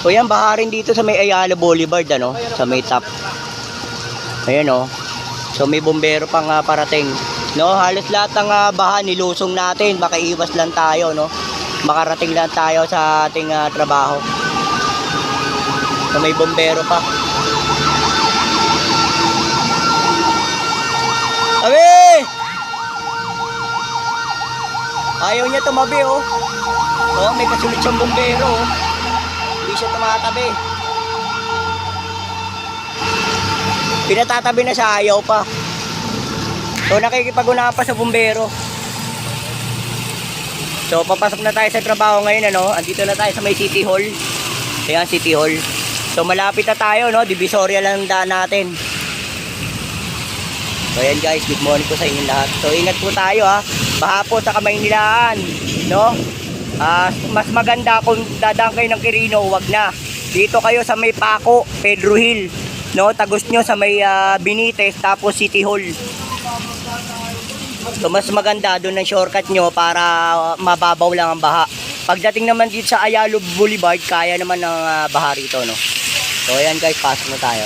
So yan, baha rin dito sa may Ayala Boulevard, ano, sa may top. Ayan o. So may bumbero pang parating. No, halos lahat ng baha nilusong natin. Baka iwas lang tayo, no. Makarating lang tayo sa ating trabaho. So may bumbero pa. Abi! Ayaw niya tumabi, oh. Oh, may kasulit siyang bumbero, oh. Hindi siya tumatabi. Pinatatabi na siya, ayaw pa. So nakikipag-unahan pa sa bumbero. So papasok na tayo sa trabaho ngayon, ano. Andito na tayo sa may City Hall. Ayan, City Hall. So malapit na tayo, no. Divisoria lang ang daan natin. So ayan guys, good morning po sa inyo lahat. So ingat po tayo, ha. Baha po sa Kamaynilaan, no. Mas maganda kung dadaan kayo ng Quirino, wag na. Dito kayo sa may Paco, Pedro Hill, no. Tagos nyo sa may Benitez, tapos City Hall. So mas maganda doon ang shortcut nyo para mababaw lang ang baha. Pagdating naman dito sa Ayala Boulevard, kaya naman ng baha rito, no. So ayan guys, pasok na tayo.